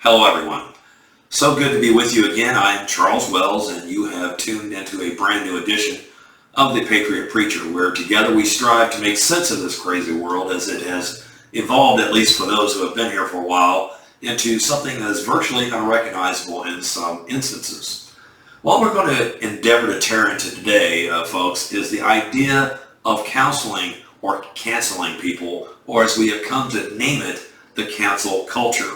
Hello everyone. So good to be with you again. I am Charles Wells and you have tuned into a brand new edition of the Patriot Preacher, where together we strive to make sense of this crazy world as it has evolved, at least for those who have been here for a while, into something that is virtually unrecognizable in some instances. What we're going to endeavor to tear into today, folks, is the idea of counseling or canceling people, or as we have come to name it, the cancel culture.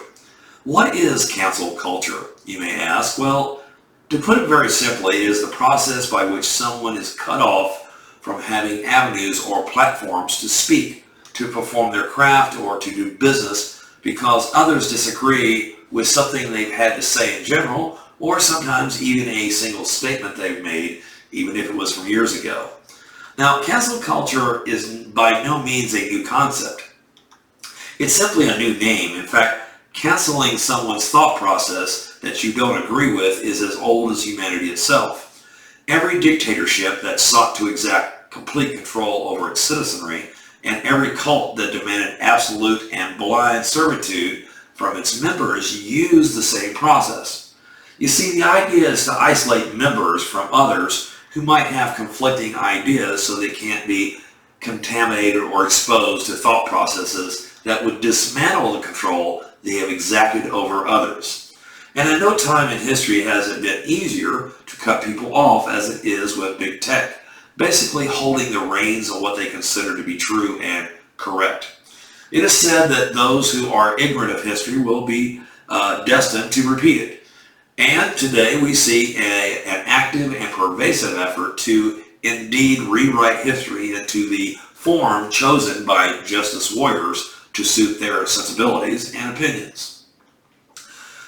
What is cancel culture, you may ask? Well, to put it very simply, it is the process by which someone is cut off from having avenues or platforms to speak, to perform their craft, or to do business because others disagree with something they've had to say in general, or sometimes even a single statement they've made, even if it was from years ago. Now, cancel culture is by no means a new concept. It's simply a new name. In fact, canceling someone's thought process that you don't agree with is as old as humanity itself. Every dictatorship that sought to exact complete control over its citizenry, and every cult that demanded absolute and blind servitude from its members used the same process. You see, the idea is to isolate members from others who might have conflicting ideas so they can't be contaminated or exposed to thought processes that would dismantle the control they have exacted over others. And at no time in history has it been easier to cut people off as it is with big tech, basically holding the reins on what they consider to be true and correct. It is said that those who are ignorant of history will be destined to repeat it. And today we see an active and pervasive effort to indeed rewrite history into the form chosen by justice warriors to suit their sensibilities and opinions.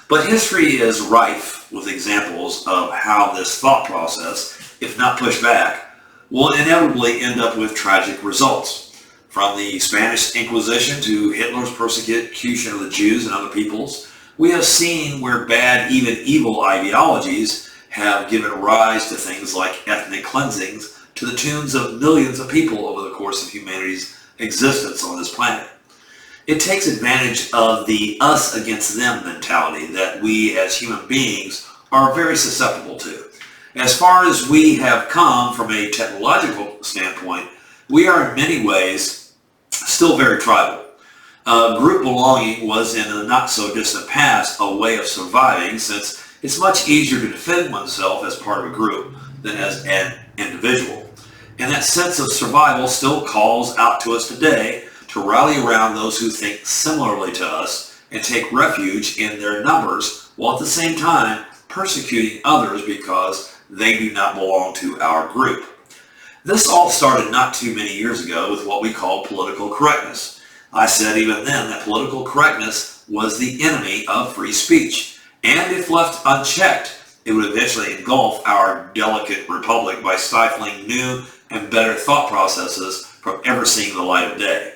But history is rife with examples of how this thought process, if not pushed back, will inevitably end up with tragic results. From the Spanish Inquisition to Hitler's persecution of the Jews and other peoples, we have seen where bad, even evil ideologies have given rise to things like ethnic cleansings to the tunes of millions of people over the course of humanity's existence on this planet. It takes advantage of the us against them mentality that we as human beings are very susceptible to. As far as we have come from a technological standpoint, we are in many ways still very tribal. Group belonging was in a not so distant past a way of surviving, since it's much easier to defend oneself as part of a group than as an individual. And that sense of survival still calls out to us today to rally around those who think similarly to us and take refuge in their numbers, while at the same time persecuting others because they do not belong to our group. This all started not too many years ago with what we call political correctness. I said even then that political correctness was the enemy of free speech, and if left unchecked, it would eventually engulf our delicate republic by stifling new and better thought processes from ever seeing the light of day.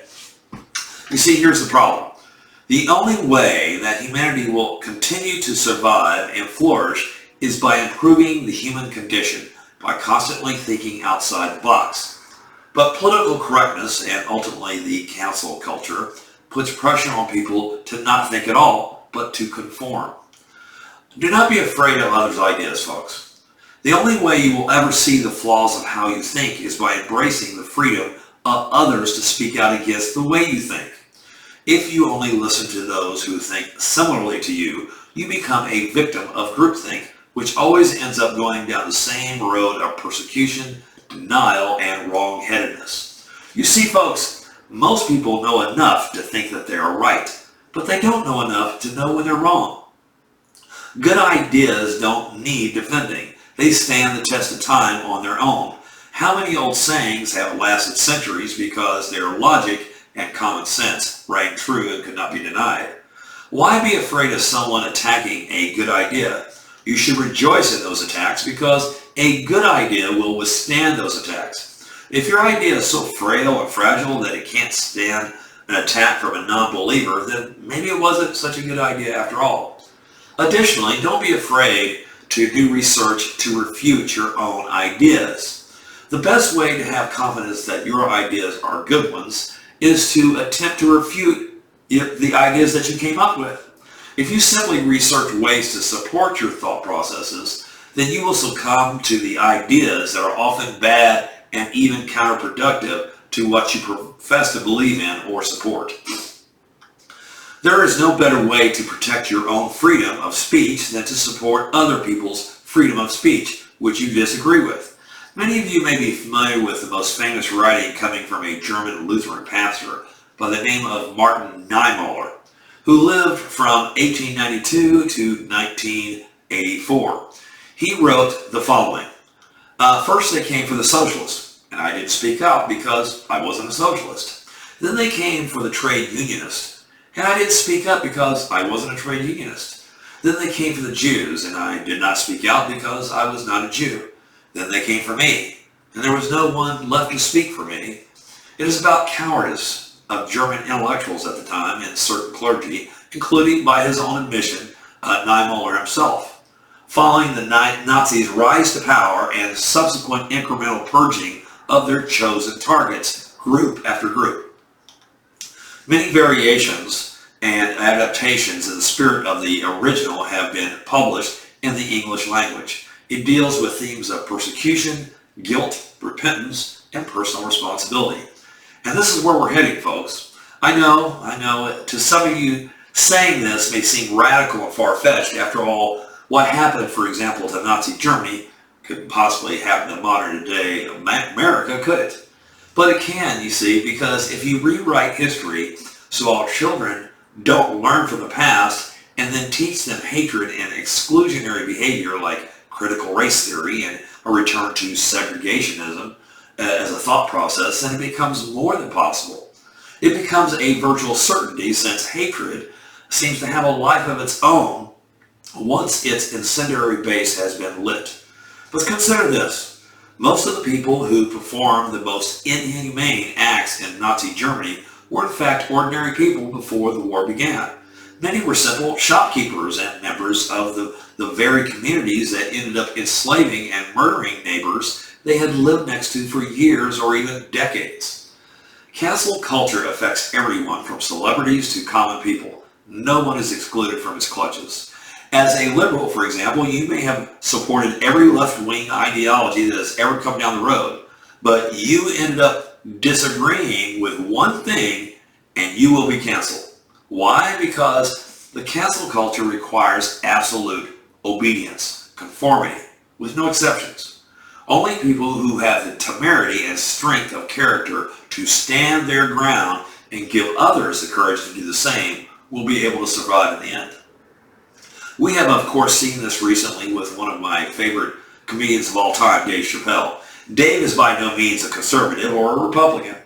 You see, here's the problem. The only way that humanity will continue to survive and flourish is by improving the human condition, by constantly thinking outside the box. But political correctness, and ultimately the cancel culture, puts pressure on people to not think at all, but to conform. Do not be afraid of others' ideas, folks. The only way you will ever see the flaws of how you think is by embracing the freedom of others to speak out against the way you think. If you only listen to those who think similarly to you, you become a victim of groupthink, which always ends up going down the same road of persecution, denial, and wrong-headedness. You see, folks, most people know enough to think that they are right, but they don't know enough to know when they're wrong. Good ideas don't need defending. They stand the test of time on their own. How many old sayings have lasted centuries because their logic and common sense rang true and could not be denied? Why be afraid of someone attacking a good idea? You should rejoice in those attacks because a good idea will withstand those attacks. If your idea is so frail and fragile that it can't stand an attack from a non-believer, then maybe it wasn't such a good idea after all. Additionally, don't be afraid to do research to refute your own ideas. The best way to have confidence that your ideas are good ones is to attempt to refute the ideas that you came up with. If you simply research ways to support your thought processes, then you will succumb to the ideas that are often bad and even counterproductive to what you profess to believe in or support. There is no better way to protect your own freedom of speech than to support other people's freedom of speech, which you disagree with. Many of you may be familiar with the most famous writing coming from a German Lutheran pastor by the name of Martin Niemöller, who lived from 1892 to 1984. He wrote the following. First they came for the socialists, and I didn't speak out because I wasn't a socialist. Then they came for the trade unionists, and I didn't speak up because I wasn't a trade unionist. Then they came for the Jews, and I did not speak out because I was not a Jew. Then they came for me, and there was no one left to speak for me. It is about cowardice of German intellectuals at the time and certain clergy, including by his own admission, Niemöller himself, following the Nazis' rise to power and subsequent incremental purging of their chosen targets, group after group. Many variations and adaptations in the spirit of the original have been published in the English language. It deals with themes of persecution, guilt, repentance, and personal responsibility. And this is where we're heading, folks. I know, to some of you, saying this may seem radical and far-fetched. After all, what happened, for example, to Nazi Germany couldn't possibly happen to modern-day America, could it? But it can, you see, because if you rewrite history so our children don't learn from the past and then teach them hatred and exclusionary behavior like critical race theory and a return to segregationism as a thought process, then it becomes more than possible. It becomes a virtual certainty since hatred seems to have a life of its own once its incendiary base has been lit. But consider this. Most of the people who performed the most inhumane acts in Nazi Germany were in fact ordinary people before the war began. Many were simple shopkeepers and members of the very communities that ended up enslaving and murdering neighbors they had lived next to for years or even decades. Cancel culture affects everyone from celebrities to common people. No one is excluded from its clutches. As a liberal, for example, you may have supported every left-wing ideology that has ever come down the road, but you ended up disagreeing with one thing and you will be canceled. Why? Because the cancel culture requires absolute obedience, conformity, with no exceptions. Only people who have the temerity and strength of character to stand their ground and give others the courage to do the same will be able to survive in the end. We have, of course, seen this recently with one of my favorite comedians of all time, Dave Chappelle. Dave is by no means a conservative or a Republican.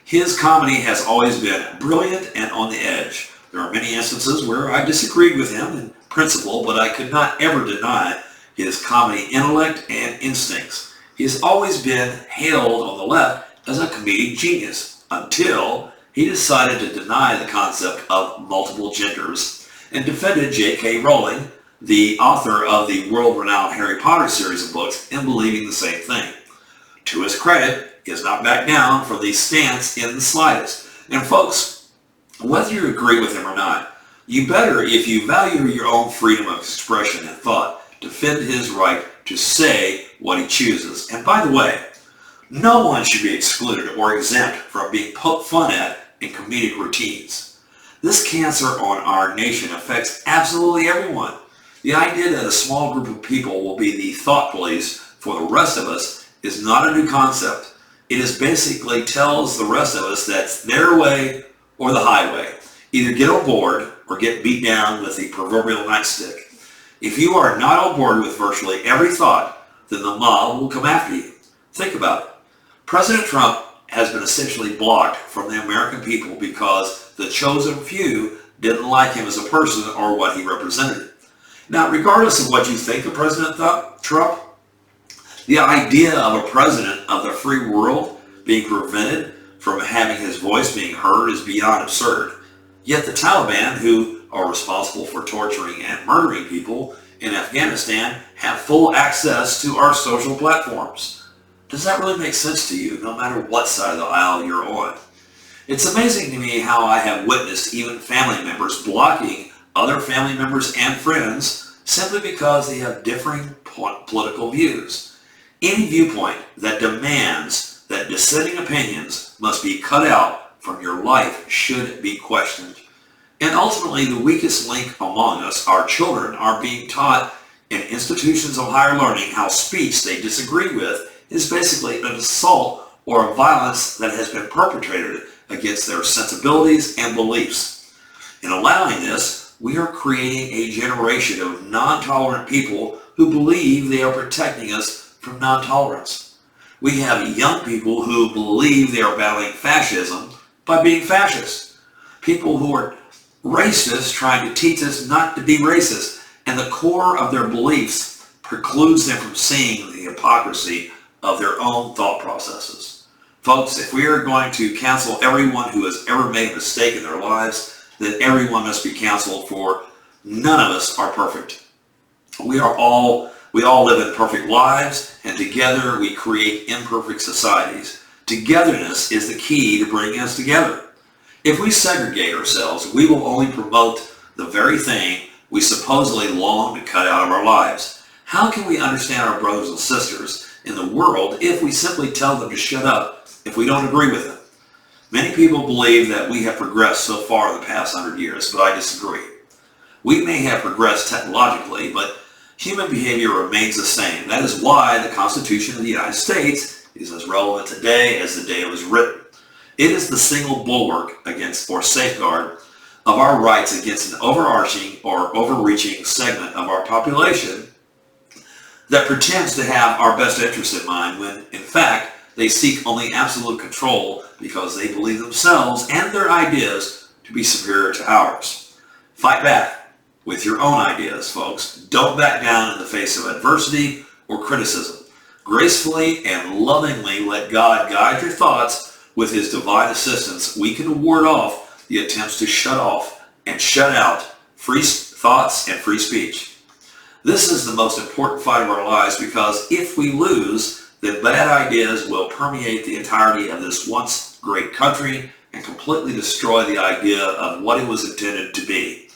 His comedy has always been brilliant and on the edge. There are many instances where I disagreed with him in principle, but I could not ever deny his comedy intellect and instincts. He has always been hailed on the left as a comedic genius until he decided to deny the concept of multiple genders and defended J.K. Rowling, the author of the world-renowned Harry Potter series of books, in believing the same thing. To his credit, he has not backed down from the stance in the slightest. And folks, whether you agree with him or not, you better, if you value your own freedom of expression and thought, defend his right to say what he chooses. And by the way, no one should be excluded or exempt from being poked fun at in comedic routines. This cancer on our nation affects absolutely everyone. The idea that a small group of people will be the thought police for the rest of us is not a new concept. It is basically tells the rest of us that's their way or the highway. Either get on board or get beat down with the proverbial nightstick. If you are not on board with virtually every thought, then the mob will come after you. Think about it. President Trump has been essentially blocked from the American people because the chosen few didn't like him as a person or what he represented. Now, regardless of what you think of President Trump, the idea of a president of the free world being prevented from having his voice being heard is beyond absurd. Yet the Taliban, who are responsible for torturing and murdering people in Afghanistan, have full access to our social platforms. Does that really make sense to you, no matter what side of the aisle you're on? It's amazing to me how I have witnessed even family members blocking other family members and friends simply because they have differing political views. Any viewpoint that demands that dissenting opinions must be cut out from your life should be questioned. And ultimately, the weakest link among us, our children, are being taught in institutions of higher learning how speech they disagree with is basically an assault or a violence that has been perpetrated against their sensibilities and beliefs. In allowing this, we are creating a generation of non-tolerant people who believe they are protecting us from non-tolerance. We have young people who believe they are battling fascism by being fascist. People who are racist trying to teach us not to be racist, and the core of their beliefs precludes them from seeing the hypocrisy of their own thought processes. Folks, if we are going to counsel everyone who has ever made a mistake in their lives, then everyone must be counseled, for none of us are perfect. We all live imperfect lives, and together we create imperfect societies. Togetherness is the key to bringing us together. If we segregate ourselves, we will only promote the very thing we supposedly long to cut out of our lives. How can we understand our brothers and sisters in the world if we simply tell them to shut up if we don't agree with them? Many people believe that we have progressed so far in the past 100 years, but I disagree. We may have progressed technologically, but human behavior remains the same. That is why the Constitution of the United States is as relevant today as the day it was written. It is the single bulwark against or safeguard of our rights against an overarching or overreaching segment of our population that pretends to have our best interests in mind when, in fact, they seek only absolute control because they believe themselves and their ideas to be superior to ours. Fight back with your own ideas, folks. Don't back down in the face of adversity or criticism. Gracefully and lovingly let God guide your thoughts. With his divine assistance, we can ward off the attempts to shut off and shut out free thoughts and free speech. This is the most important fight of our lives, because if we lose, then bad ideas will permeate the entirety of this once great country and completely destroy the idea of what it was intended to be.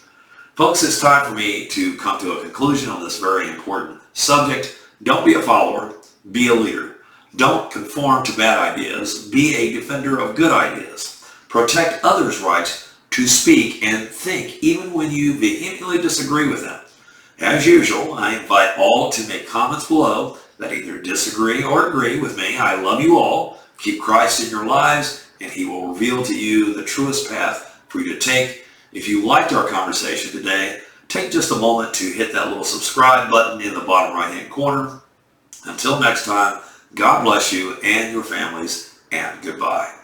Folks, it's time for me to come to a conclusion on this very important subject. Don't be a follower, be a leader. Don't conform to bad ideas. Be a defender of good ideas. Protect others' rights to speak and think, even when you vehemently disagree with them. As usual, I invite all to make comments below that either disagree or agree with me. I love you all. Keep Christ in your lives, and he will reveal to you the truest path for you to take. If you liked our conversation today, take just a moment to hit that little subscribe button in the bottom right-hand corner. Until next time, God bless you and your families, and goodbye.